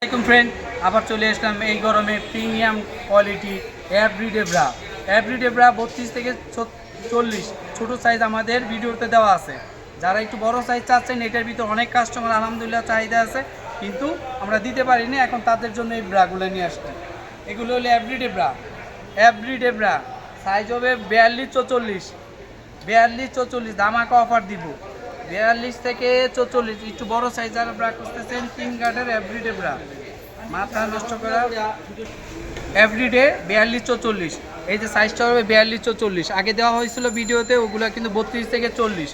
আসসালামাইকুম ফ্রেন্ড, আবার চলে আসলাম এই গরমে premium quality everyday bra. Everyday bra 32 থেকে 40 ছোটো সাইজ আমাদের ভিডিওতে দেওয়া আছে। যারা একটু বড় সাইজ চাচ্ছেন, এটার ভিতরে অনেক কাস্টমার আলহামদুলিল্লাহ চাহিদা আছে, কিন্তু আমরা দিতে পারিনি। এখন তাদের জন্য এই ব্রাগুলো নিয়ে আসছি। এগুলো হলো everyday bra. Everyday bra size হবে 42-44, 42-44 ধামাকা অফার দিব। 42 থেকে 44 একটু বড় সাইজ যারা ব্রা করতেছেন, 3 গার্ডের এভরিডে ব্রা, মাথা নষ্ট করা এভরিডে 42-44। এই যে সাইজটা হবে 42-44, আগে দেওয়া হয়েছিল ভিডিওতে, ওগুলো কিন্তু 32 থেকে 40।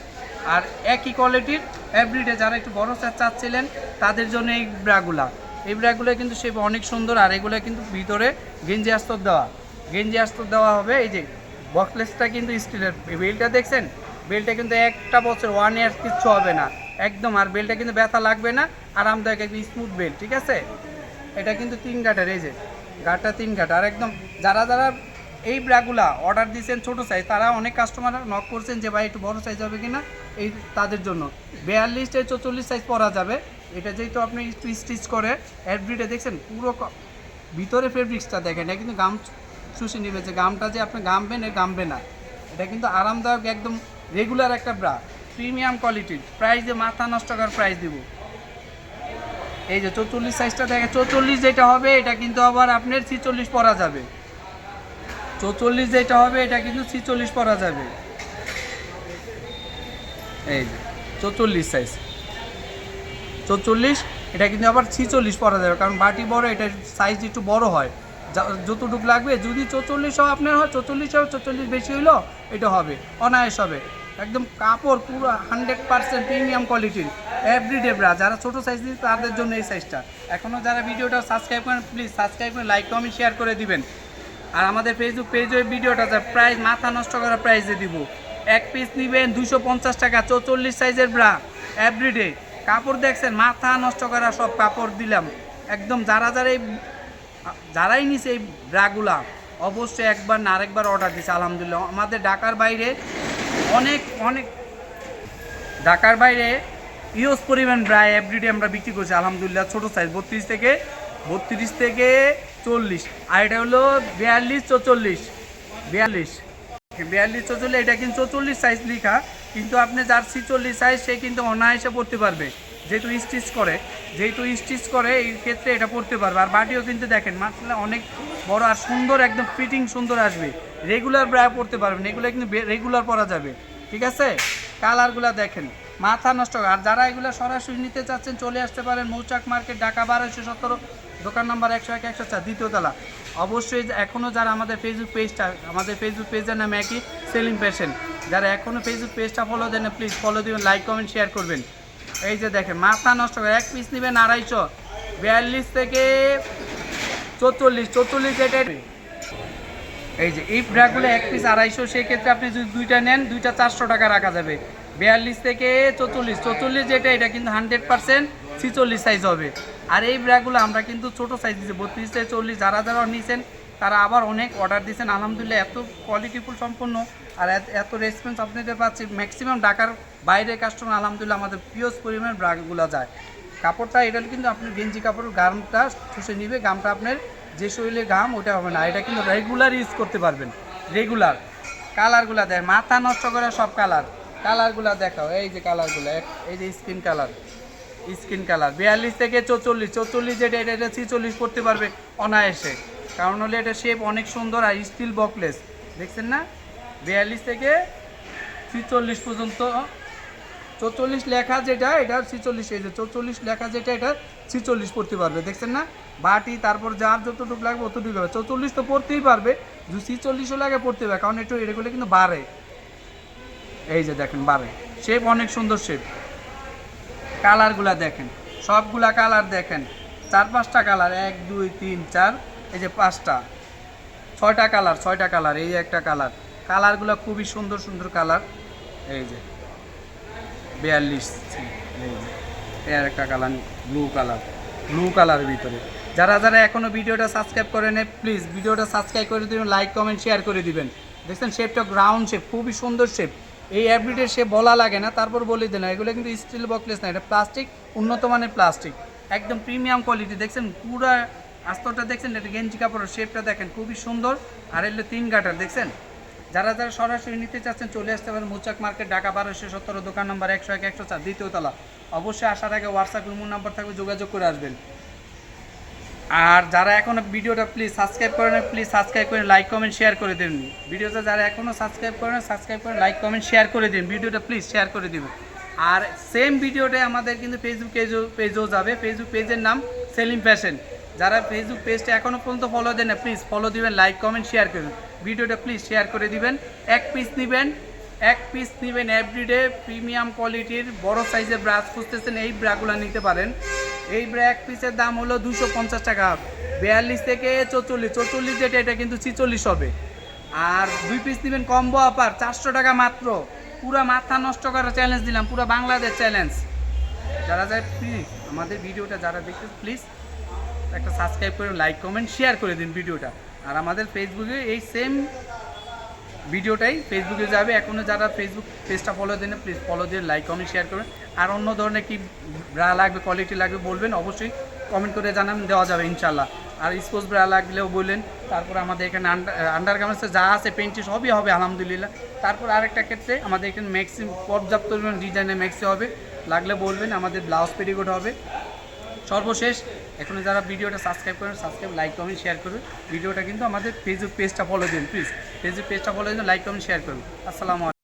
আর একই কোয়ালিটির এভরিডে যারা একটু বড় সাইজ চাচ্ছিলেন তাদের জন্য এই ব্রাগুলো কিন্তু সে অনেক সুন্দর। আর এগুলো কিন্তু ভিতরে গেঞ্জি আস্তর দেওয়া হবে। এই যে বক্সলেসটা কিন্তু স্টিলের, বেলটা দেখছেন, বেলটা কিন্তু একটা বছর 1 ইয়ার কিচ্ছু হবে না একদম। আর বেলটা কিন্তু ব্যথা লাগবে না, আরামদায়ক একদম স্মুথ বেল, ঠিক আছে। এটা কিন্তু 3 গাঁটের, এই যে গাঁটটা 3 গাঁট। আর একদম যারা এই ব্রাগুলা অর্ডার দিয়েছেন ছোটো সাইজ, তারা অনেক কাস্টমার নক করছেন যে ভাই একটু বড় সাইজ হবে কিনা, এই তাদের জন্য 42-44 সাইজ পরা যাবে। এটা যেহেতু আপনি স্টিচ করে এভরিডে দেখছেন, পুরো ভিতরে ফেব্রিক্সটা দেখেন, এটা কিন্তু গাম শুষে নেবে, যে গামটা যে আপনি গামবেন গামবে না। এটা কিন্তু আরামদায়ক একদম রেগুলার একটা ব্রা, প্রিমিয়াম কোয়ালিটির। প্রাইসে মাথা নষ্ট করার প্রাইস দিব। এই যে 44 সাইজটা দেখেন, 44 যেটা হবে এটা কিন্তু আবার আপনার 46 পরা যাবে। 44 যেটা হবে এটা কিন্তু 46 পরা যাবে। এই যে 44 সাইজ, 44 এটা কিন্তু আবার 46 পরা যাবে, কারণ বাটি বড়, এটার সাইজ একটু বড় হয়। যতটুকু লাগবে, যদি 44 আপনার হয় 44 হবে, 44 বেশি হইলো এটা হবে, অনায়াস হবে। একদম কাপড় পুরো 100% প্রিমিয়াম কোয়ালিটির এভরিডে ব্রা। যারা ছোটো সাইজ দিচ্ছে তাদের জন্য এই সাইজটা। এখনও যারা ভিডিওটা সাবস্ক্রাইব করেন, প্লিজ সাবস্ক্রাইব করে লাইক কমেন্ট শেয়ার করে দিবেন। আর আমাদের ফেসবুক পেজে ভিডিওটা প্রাইস মাথা নষ্ট করা প্রাইসে দিব। এক পিস নেবেন 250 টাকা, 44 সাইজের ব্রা এভরিডে। কাপড় দেখছেন, মাথা নষ্ট করা সব কাপড় দিলাম একদম। যারাই নিছে এই ব্রাগুলা অবশ্যই একবার না আরেকবার অর্ডার দিছে আলহামদুলিল্লাহ। আমাদের ঢাকার বাইরে ইউজ পরিমাণ ব্রা এভরিডে আমরা বিক্রি করছি আলহামদুলিল্লাহ। ছোটো সাইজ 32 থেকে 40। আর এটা হলো 42-44, 42-44। এটা কিন্তু 44 সাইজ লেখা, কিন্তু আপনি যার 46 সাইজ সে কিন্তু অনায়াসে পড়তে পারবে, যেহেতু স্টিচ করে এই ক্ষেত্রে এটা পড়তে পারবে। আর বাটিও কিন্তু দেখেন মাশাআল্লাহ অনেক বড় আর সুন্দর, একদম ফিটিং সুন্দর আসবে। রেগুলার ব্রা পড়তে পারবেন, এগুলো কিন্তু রেগুলার পরা যাবে, ঠিক আছে। কালারগুলো দেখেন, মাথা নষ্ট। আর যারা এগুলো সরাসরি নিতে চাচ্ছেন চলে আসতে পারেন মৌচাক মার্কেট, ঢাকা 1217, দোকান নম্বর 101-104, দ্বিতীয় তলা। অবশ্যই এখনও যারা আমাদের ফেসবুক পেজের নাম একই, সেলিম ফ্যাশন, যারা এখনও ফেসবুক পেজটা ফলো দেন প্লিজ ফলো দিবেন, লাইক কমেন্ট শেয়ার করবেন। এই যে দেখেন, মাথা নষ্ট করে এক পিস নেবেন 250, 42 থেকে 44 যেটা। এই যে এই ব্রাগুলো এক পিস 250, সেক্ষেত্রে আপনি যদি দুইটা নেন, দুইটা 400 টাকা রাখা যাবে। 42 থেকে 44 যেটা, এটা কিন্তু 100% 46 সাইজ হবে। আর এই ব্রাগুলো আমরা কিন্তু ছোটো সাইজ দিচ্ছি 32 থেকে 40। যারা নিয়েছেন তারা আবার অনেক অর্ডার দিয়েছেন আলহামদুলিল্লাহ। এত কোয়ালিটিফুল সম্পন্ন আর এত রেসপন্স আপনাদের পাচ্ছি। ম্যাক্সিমাম ঢাকার বাইরে কাস্টমার আলহামদুলিল্লাহ আমাদের পিওর পরিমাণ ব্রাগুলো যায়। কাপড়টা এটা কিন্তু আপনি গেঞ্জি কাপড়ের গামটা শুষে নিবে, গামটা আপনার যে শরীরে গাম ওটা হবে না। এটা কিন্তু রেগুলার ইউজ করতে পারবেন, রেগুলার। কালারগুলো দেয় মাথা নষ্ট করে সব কালারগুলো দেখাও। এই যে কালারগুলো, এই যে স্কিন কালার 42 থেকে 44 যেটা, এটা 46 করতে পারবে অনায়াসে, কারণ হলে এটা শেপ অনেক সুন্দর আর স্টিল বকলেস, দেখছেন না। 42 থেকে 46 পর্যন্ত, 44 লেখা যেটা এটা 46, এই যে 44 লেখা যেটা এটা 46 পড়তে পারবে, দেখছেন না। বাটি তারপর যার যতটুকু লাগবে অতটুকু হবে। 44 তো পড়তেই পারবে, যদি 46ও লাগে পড়তে হবে, কারণ একটু এগুলো কিন্তু বাড়ে। এই যে দেখেন বাড়ে, শেপ অনেক সুন্দর শেপ। কালারগুলা দেখেন, সবগুলা কালার দেখেন, 4-5টা কালার, 1 2 3 4, এই যে 5টা 6টা কালার, এই একটা কালারগুলো খুবই সুন্দর কালার। এই যে 42, এই যে এর একটা কালার ব্লু কালারের ভিতরে। যারা এখনও ভিডিওটা সাবস্ক্রাইব করে নেয় প্লিজ ভিডিওটা সাবস্ক্রাইব করে দিবেন, লাইক কমেন্ট শেয়ার করে দিবেন। দেখছেন শেপটা রাউন্ড শেপ, খুবই সুন্দর শেপ। এই এভরিডে শেপ বলা লাগে না, তারপর বলে দেন, এগুলো কিন্তু স্টিল বকলেস না, এটা প্লাস্টিক, উন্নত মানের প্লাস্টিক। একদম প্রিমিয়াম কোয়ালিটি, দেখছেন পুরো আস্তরটা দেখছেন, এটা গেঞ্জি কাপড়ের শেপটা দেখেন খুবই সুন্দর। আর এগুলো 3 গাটার দেখছেন। যারা যারা সরাসরি নিতে চাচ্ছেন চলে আসতে পারেন মুচাক মার্কেট, ঢাকা 1217, দোকান নম্বর 101 104, দ্বিতীয় তলা। অবশ্যই আসার আগে হোয়াটসঅ্যাপ ইমো নাম্বার থাকবে, যোগাযোগ করে আসবেন। আর যারা এখনও ভিডিওটা প্লিজ সাবস্ক্রাইব করেন, প্লিজ সাবস্ক্রাইব করে লাইক কমেন্ট শেয়ার করে দিন। ভিডিওটা যারা এখনও সাবস্ক্রাইব করেন, সাবস্ক্রাইব করে লাইক কমেন্ট শেয়ার করে দিন, ভিডিওটা প্লিজ শেয়ার করে দিবেন। আর সেম ভিডিওটা আমাদের কিন্তু ফেসবুক পেজও যাবে, ফেসবুক পেজের নাম সেলিম ফ্যাশন। যারা ফেসবুক পেজটা এখনও পর্যন্ত ফলো দেন না, প্লিজ ফলো দিবেন, লাইক কমেন্ট শেয়ার করবেন, ভিডিওটা প্লিজ শেয়ার করে দিবেন। এক পিস নেবেন এভরিডে প্রিমিয়াম কোয়ালিটির বড় সাইজের ব্রাশ খুঁজতেছেন, এই ব্রাগুলো নিতে পারেন। এই ব্রা এক পিসের দাম হলো 250 টাকা, 42 থেকে 44 যেটা, এটা কিন্তু 46 হবে। আর 2 পিস নেবেন কম্বো অফার 400 টাকা মাত্র। পুরো মাথা নষ্ট করার চ্যালেঞ্জ দিলাম, পুরো বাংলাদেশ চ্যালেঞ্জ। যারা যায় প্লিজ আমাদের ভিডিওটা যারা দেখতে প্লিজ একটা সাবস্ক্রাইব করে লাইক কমেন্ট শেয়ার করে দিন ভিডিওটা। আর আমাদের ফেসবুকে এই সেম ভিডিওটাই ফেসবুকে যাবে। এখনও যারা ফেসবুক পেজটা ফলো দেন প্লিজ ফলো দিয়ে লাইক কমেন্ট শেয়ার করবেন। আর অন্য ধরনের কি ব্রা লাগবে, কোয়ালিটি লাগবে বলবেন, অবশ্যই কমেন্ট করে জানান, দেওয়া যাবে ইনশাল্লাহ। আর স্পোর্টস ব্রা লাগলেও বললেন। তারপর আমাদের এখানে আন্ডার গার্মেন্টসে যা আছে পেন্টি সবই হবে আলহামদুলিল্লাহ। তারপর আরেকটা ক্ষেত্রে আমাদের এখানে ম্যাক্সি পর্যাপ্ত ডিজাইনের ম্যাক্সি হবে, লাগলে বলবেন। আমাদের ব্লাউজ পেটিকোট হবে। সর্বশেষ এখন যারা ভিডিওটা সাবস্ক্রাইব করেন, সাবস্ক্রাইব লাইক কমেন্ট শেয়ার করুন। ভিডিওটা কিন্তু আমাদের ফেসবুক পেজটা ফলো দিন প্লিজ, ফেসবুক পেজটা ফলো দিন, লাইক কমেন্ট শেয়ার করুন। আসসালামু আলাইকুম।